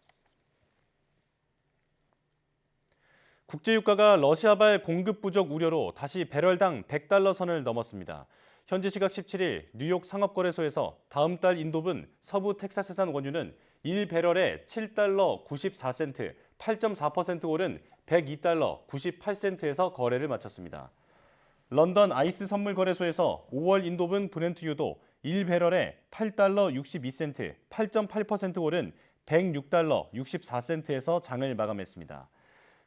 국제유가가 러시아발 공급 부족 우려로 다시 배럴당 $100 선을 넘었습니다. 현지 시각 17일 뉴욕 상업거래소에서 다음 달 인도분 서부 텍사스산 원유는 1배럴에 $7 94센트, 8.4% 오른 $102 98센트에서 거래를 마쳤습니다. 런던 아이스 선물 거래소에서 5월 인도분 브렌트유도 1배럴에 $8 62센트, 8.8% 오른 $106 64센트에서 장을 마감했습니다.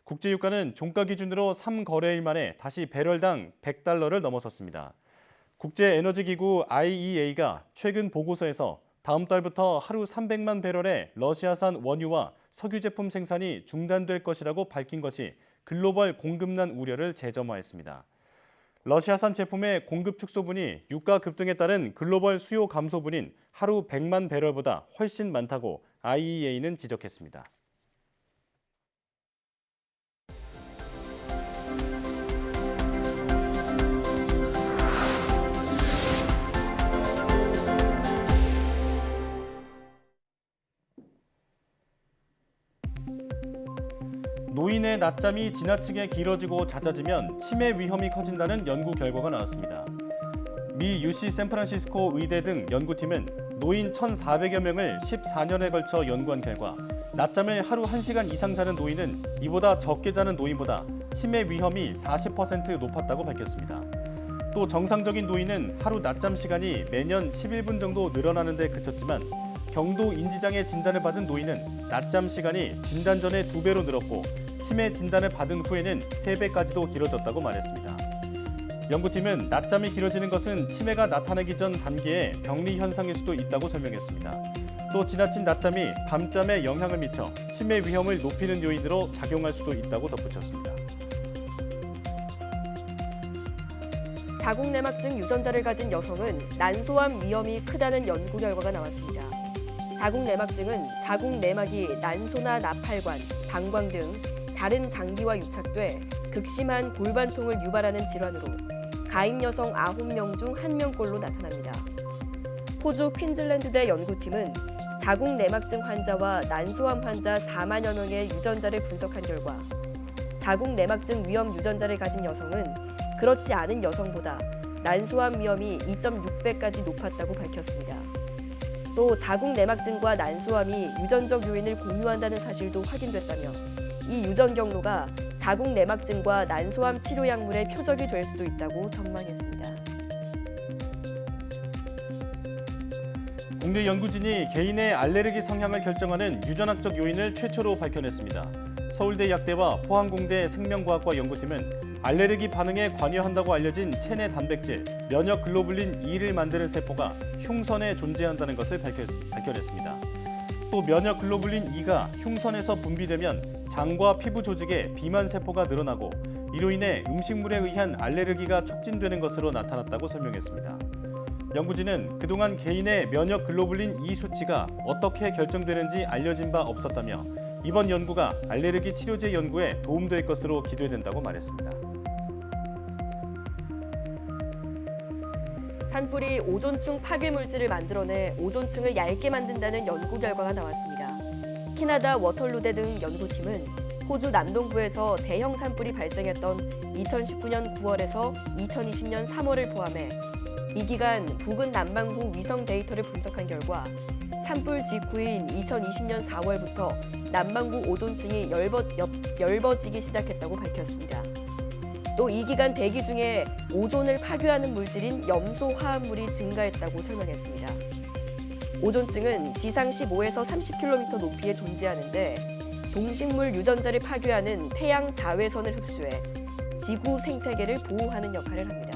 국제유가는 종가 기준으로 3거래일 만에 다시 배럴당 $100를 넘어섰습니다. 국제에너지기구 IEA가 최근 보고서에서 다음 달부터 하루 300만 배럴의 러시아산 원유와 석유 제품 생산이 중단될 것이라고 밝힌 것이 글로벌 공급난 우려를 재점화했습니다. 러시아산 제품의 공급 축소분이 유가 급등에 따른 글로벌 수요 감소분인 하루 100만 배럴보다 훨씬 많다고 IEA는 지적했습니다. 노인의 낮잠이 지나치게 길어지고 잦아지면 치매 위험이 커진다는 연구 결과가 나왔습니다. 미 UC 샌프란시스코 의대 등 연구팀은 노인 1,400여 명을 14년에 걸쳐 연구한 결과 낮잠을 하루 1시간 이상 자는 노인은 이보다 적게 자는 노인보다 치매 위험이 40% 높았다고 밝혔습니다. 또 정상적인 노인은 하루 낮잠 시간이 매년 11분 정도 늘어나는 데 그쳤지만 경도 인지장애 진단을 받은 노인은 낮잠 시간이 진단 전에 2배로 늘었고 치매 진단을 받은 후에는 3배까지도 길어졌다고 말했습니다. 연구팀은 낮잠이 길어지는 것은 치매가 나타나기 전 단계의 병리 현상일 수도 있다고 설명했습니다. 또 지나친 낮잠이 밤잠에 영향을 미쳐 치매 위험을 높이는 요인으로 작용할 수도 있다고 덧붙였습니다. 자궁내막증 유전자를 가진 여성은 난소암 위험이 크다는 연구 결과가 나왔습니다. 자궁내막증은 자궁내막이 난소나 나팔관, 방광 등 다른 장기와 유착돼 극심한 골반통을 유발하는 질환으로 가임 여성 9명 중 1명꼴로 나타납니다. 호주 퀸즐랜드대 연구팀은 자궁 내막증 환자와 난소암 환자 4만여 명의 유전자를 분석한 결과 자궁 내막증 위험 유전자를 가진 여성은 그렇지 않은 여성보다 난소암 위험이 2.6배까지 높았다고 밝혔습니다. 또 자궁 내막증과 난소암이 유전적 요인을 공유한다는 사실도 확인됐다며 이 유전 경로가 자궁 내막증과 난소암 치료 약물의 표적이 될 수도 있다고 전망했습니다. 국내 연구진이 개인의 알레르기 성향을 결정하는 유전학적 요인을 최초로 밝혀냈습니다. 서울대 약대와 포항공대 생명과학과 연구팀은 알레르기 반응에 관여한다고 알려진 체내 단백질, 면역 글로불린 E를 만드는 세포가 흉선에 존재한다는 것을 밝혀냈습니다. 또 면역 글로불린 E가 흉선에서 분비되면 장과 피부 조직에 비만 세포가 늘어나고 이로 인해 음식물에 의한 알레르기가 촉진되는 것으로 나타났다고 설명했습니다. 연구진은 그동안 개인의 면역 글로불린 E 수치가 어떻게 결정되는지 알려진 바 없었다며 이번 연구가 알레르기 치료제 연구에 도움될 것으로 기대된다고 말했습니다. 산불이 오존층 파괴 물질을 만들어내 오존층을 얇게 만든다는 연구 결과가 나왔습니다. 캐나다 워털루대 등 연구팀은 호주 남동부에서 대형 산불이 발생했던 2019년 9월에서 2020년 3월을 포함해 이 기간 부근 남반구 위성 데이터를 분석한 결과 산불 직후인 2020년 4월부터 남반구 오존층이 엷어지기 시작했다고 밝혔습니다. 또 이 기간 대기 중에 오존을 파괴하는 물질인 염소 화합물이 증가했다고 설명했습니다. 오존층은 지상시 5에서 30km 높이에 존재하는데 동식물 유전자를 파괴하는 태양 자외선을 흡수해 지구 생태계를 보호하는 역할을 합니다.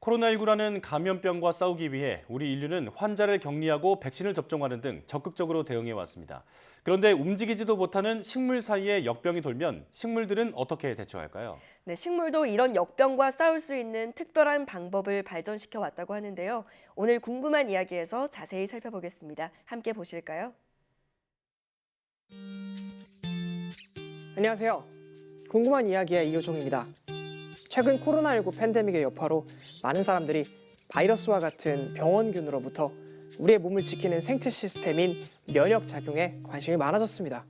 코로나19라는 감염병과 싸우기 위해 우리 인류는 환자를 격리하고 백신을 접종하는 등 적극적으로 대응해 왔습니다. 그런데 움직이지도 못하는 식물 사이에 역병이 돌면 식물들은 어떻게 대처할까요? 네, 식물도 이런 역병과 싸울 수 있는 특별한 방법을 발전시켜 왔다고 하는데요. 오늘 궁금한 이야기에서 자세히 살펴보겠습니다. 함께 보실까요? 안녕하세요. 궁금한 이야기의 이효종입니다. 최근 코로나19 팬데믹의 여파로 많은 사람들이 바이러스와 같은 병원균으로부터 우리의 몸을 지키는 생체 시스템인 면역작용에 관심이 많아졌습니다.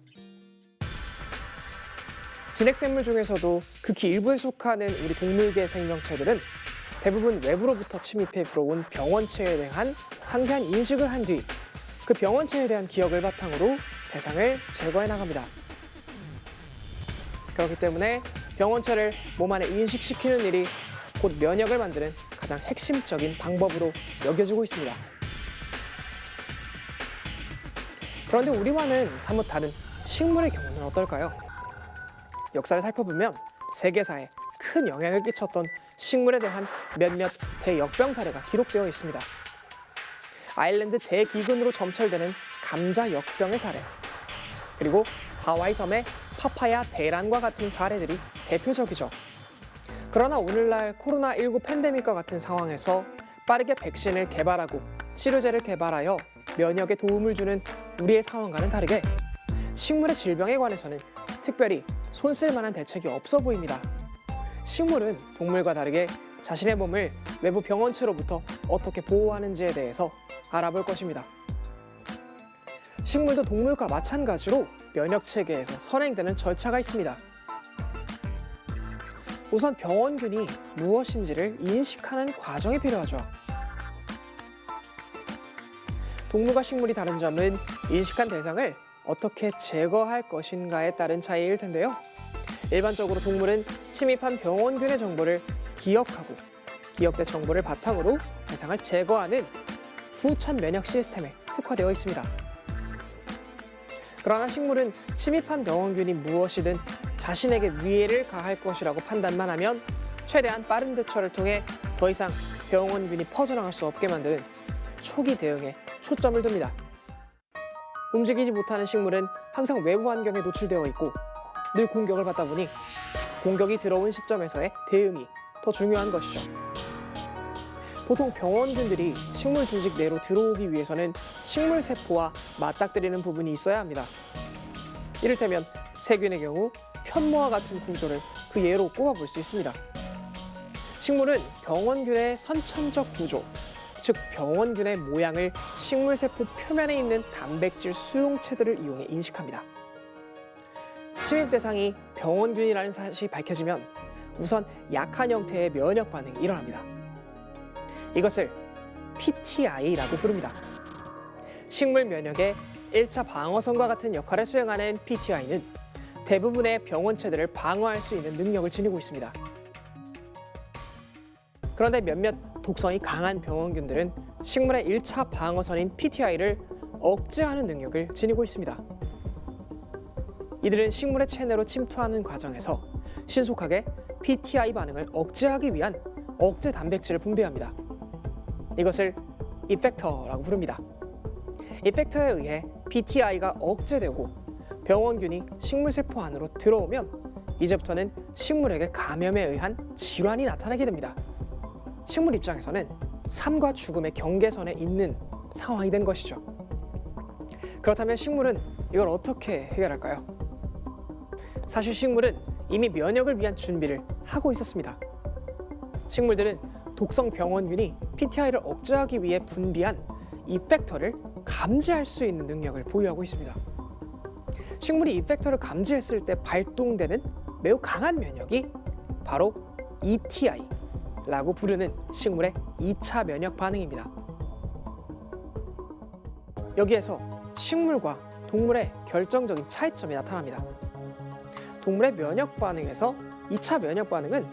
진핵생물 중에서도 극히 일부에 속하는 우리 동물계 생명체들은 대부분 외부로부터 침입해 들어온 병원체에 대한 상세한 인식을 한 뒤 그 병원체에 대한 기억을 바탕으로 대상을 제거해 나갑니다. 그렇기 때문에 병원체를 몸 안에 인식시키는 일이 곧 면역을 만드는 가장 핵심적인 방법으로 여겨지고 있습니다. 그런데 우리와는 사뭇 다른 식물의 경우는 어떨까요? 역사를 살펴보면 세계사에 큰 영향을 끼쳤던 식물에 대한 몇몇 대역병 사례가 기록되어 있습니다. 아일랜드 대기근으로 점철되는 감자 역병의 사례, 그리고 하와이 섬의 파파야 대란과 같은 사례들이 대표적이죠. 그러나 오늘날 코로나19 팬데믹과 같은 상황에서 빠르게 백신을 개발하고 치료제를 개발하여 면역에 도움을 주는 우리의 상황과는 다르게 식물의 질병에 관해서는 특별히 손쓸 만한 대책이 없어 보입니다. 식물은 동물과 다르게 자신의 몸을 외부 병원체로부터 어떻게 보호하는지에 대해서 알아볼 것입니다. 식물도 동물과 마찬가지로 면역 체계에서 선행되는 절차가 있습니다. 우선 병원균이 무엇인지를 인식하는 과정이 필요하죠. 동물과 식물이 다른 점은 인식한 대상을 어떻게 제거할 것인가에 따른 차이일 텐데요. 일반적으로 동물은 침입한 병원균의 정보를 기억하고 기억된 정보를 바탕으로 대상을 제거하는 후천 면역 시스템에 특화되어 있습니다. 그러나 식물은 침입한 병원균이 무엇이든 자신에게 위해를 가할 것이라고 판단만 하면 최대한 빠른 대처를 통해 더 이상 병원균이 퍼져나갈 수 없게 만드는 초기 대응에 초점을 둡니다. 움직이지 못하는 식물은 항상 외부 환경에 노출되어 있고 늘 공격을 받다 보니 공격이 들어온 시점에서의 대응이 더 중요한 것이죠. 보통 병원균들이 식물 조직 내로 들어오기 위해서는 식물 세포와 맞닥뜨리는 부분이 있어야 합니다. 이를테면 세균의 경우 편모와 같은 구조를 그 예로 꼽아볼 수 있습니다. 식물은 병원균의 선천적 구조, 즉 병원균의 모양을 식물세포 표면에 있는 단백질 수용체들을 이용해 인식합니다. 침입 대상이 병원균이라는 사실이 밝혀지면 우선 약한 형태의 면역 반응이 일어납니다. 이것을 PTI라고 부릅니다. 식물 면역의 1차 방어선과 같은 역할을 수행하는 PTI는 대부분의 병원체들을 방어할 수 있는 능력을 지니고 있습니다. 그런데 몇몇 독성이 강한 병원균들은 식물의 1차 방어선인 PTI를 억제하는 능력을 지니고 있습니다. 이들은 식물의 체내로 침투하는 과정에서 신속하게 PTI 반응을 억제하기 위한 억제 단백질을 분비합니다. 이것을 이펙터라고 부릅니다. 이펙터에 의해 PTI가 억제되고 병원균이 식물세포 안으로 들어오면 이제부터는 식물에게 감염에 의한 질환이 나타나게 됩니다. 식물 입장에서는 삶과 죽음의 경계선에 있는 상황이 된 것이죠. 그렇다면 식물은 이걸 어떻게 해결할까요? 사실 식물은 이미 면역을 위한 준비를 하고 있었습니다. 식물들은 독성 병원균이 PTI를 억제하기 위해 분비한 이펙터를 감지할 수 있는 능력을 보유하고 있습니다. 식물이 이펙터를 감지했을 때 발동되는 매우 강한 면역이 바로 ETI라고 부르는 식물의 2차 면역 반응입니다. 여기에서 식물과 동물의 결정적인 차이점이 나타납니다. 동물의 면역 반응에서 2차 면역 반응은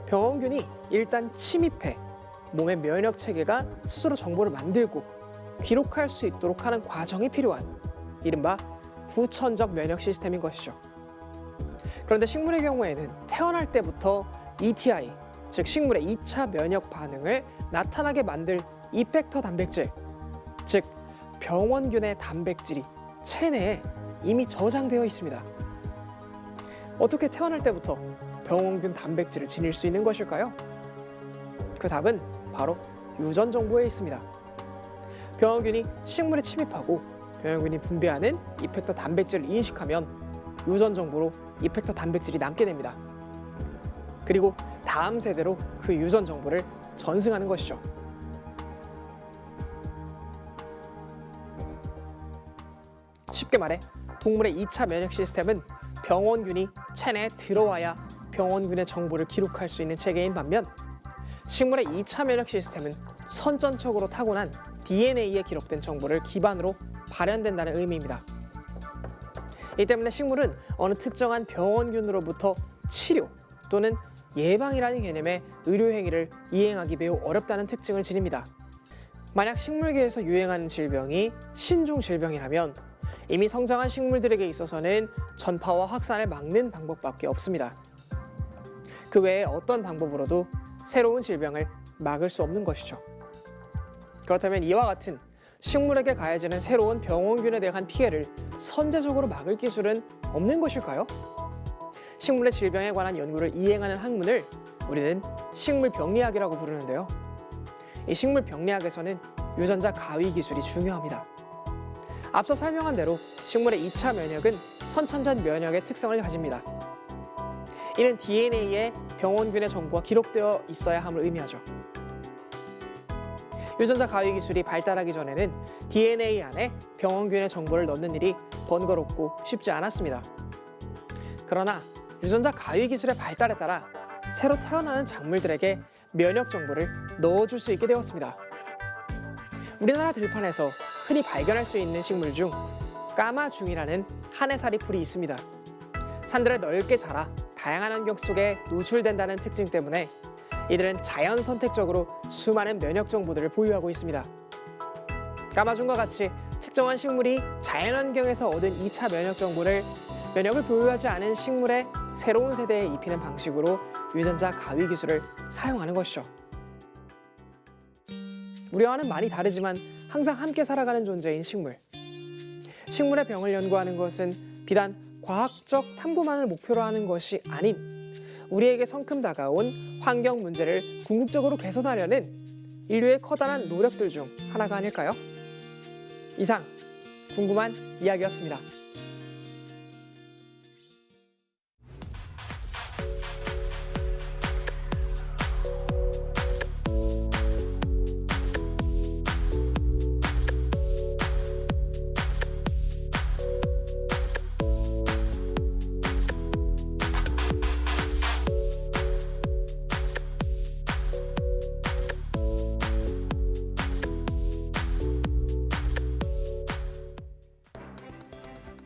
병원균이 일단 침입해 몸의 면역 체계가 스스로 정보를 만들고 기록할 수 있도록 하는 과정이 필요한 이른바 후천적 면역 시스템인 것이죠. 그런데 식물의 경우에는 태어날 때부터 ETI, 즉 식물의 2차 면역 반응을 나타나게 만들 이펙터 단백질, 즉 병원균의 단백질이 체내에 이미 저장되어 있습니다. 어떻게 태어날 때부터 병원균 단백질을 지닐 수 있는 것일까요? 그 답은 바로 유전 정보에 있습니다. 병원균이 식물에 침입하고 병원균이 분비하는 이펙터 단백질을 인식하면 유전 정보로 이펙터 단백질이 남게 됩니다. 그리고 다음 세대로 그 유전 정보를 전승하는 것이죠. 쉽게 말해 동물의 2차 면역 시스템은 병원균이 체내에 들어와야 병원균의 정보를 기록할 수 있는 체계인 반면 식물의 2차 면역 시스템은 선천적으로 타고난 DNA에 기록된 정보를 기반으로 발현된다는 의미입니다. 이 때문에 식물은 어느 특정한 병원균으로부터 치료 또는 예방이라는 개념의 의료 행위를 이행하기 매우 어렵다는 특징을 지닙니다. 만약 식물계에서 유행하는 질병이 신종 질병이라면 이미 성장한 식물들에게 있어서는 전파와 확산을 막는 방법밖에 없습니다. 그 외에 어떤 방법으로도 새로운 질병을 막을 수 없는 것이죠. 그렇다면 이와 같은 식물에게 가해지는 새로운 병원균에 대한 피해를 선제적으로 막을 기술은 없는 것일까요? 식물의 질병에 관한 연구를 이행하는 학문을 우리는 식물병리학이라고 부르는데요. 이 식물병리학에서는 유전자 가위 기술이 중요합니다. 앞서 설명한 대로 식물의 2차 면역은 선천적 면역의 특성을 가집니다. 이는 DNA에 병원균의 정보가 기록되어 있어야 함을 의미하죠. 유전자 가위 기술이 발달하기 전에는 DNA 안에 병원균의 정보를 넣는 일이 번거롭고 쉽지 않았습니다. 그러나 유전자 가위 기술의 발달에 따라 새로 태어나는 작물들에게 면역 정보를 넣어줄 수 있게 되었습니다. 우리나라 들판에서 흔히 발견할 수 있는 식물 중 까마중이라는 한해살이 풀이 있습니다. 산들에 넓게 자라 다양한 환경 속에 노출된다는 특징 때문에 이들은 자연 선택적으로 수많은 면역 정보들을 보유하고 있습니다. 까마중과 같이 특정한 식물이 자연 환경에서 얻은 2차 면역 정보를 면역을 보유하지 않은 식물의 새로운 세대에 입히는 방식으로 유전자 가위 기술을 사용하는 것이죠. 우리와는 많이 다르지만 항상 함께 살아가는 존재인 식물. 식물의 병을 연구하는 것은 비단 과학적 탐구만을 목표로 하는 것이 아닌 우리에게 성큼 다가온 환경 문제를 궁극적으로 개선하려는 인류의 커다란 노력들 중 하나가 아닐까요? 이상 궁금한 이야기였습니다.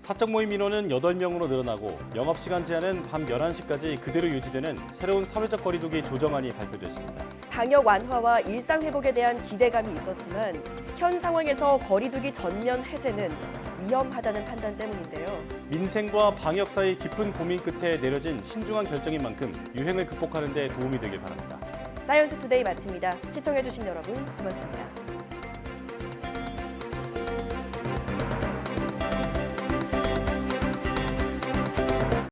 사적 모임 인원은 8명으로 늘어나고 영업시간 제한은 밤 11시까지 그대로 유지되는 새로운 사회적 거리두기 조정안이 발표됐습니다. 방역 완화와 일상 회복에 대한 기대감이 있었지만 현 상황에서 거리두기 전면 해제는 위험하다는 판단 때문인데요. 민생과 방역 사이 깊은 고민 끝에 내려진 신중한 결정인 만큼 유행을 극복하는 데 도움이 되길 바랍니다. 사이언스 투데이 마칩니다. 시청해주신 여러분 고맙습니다.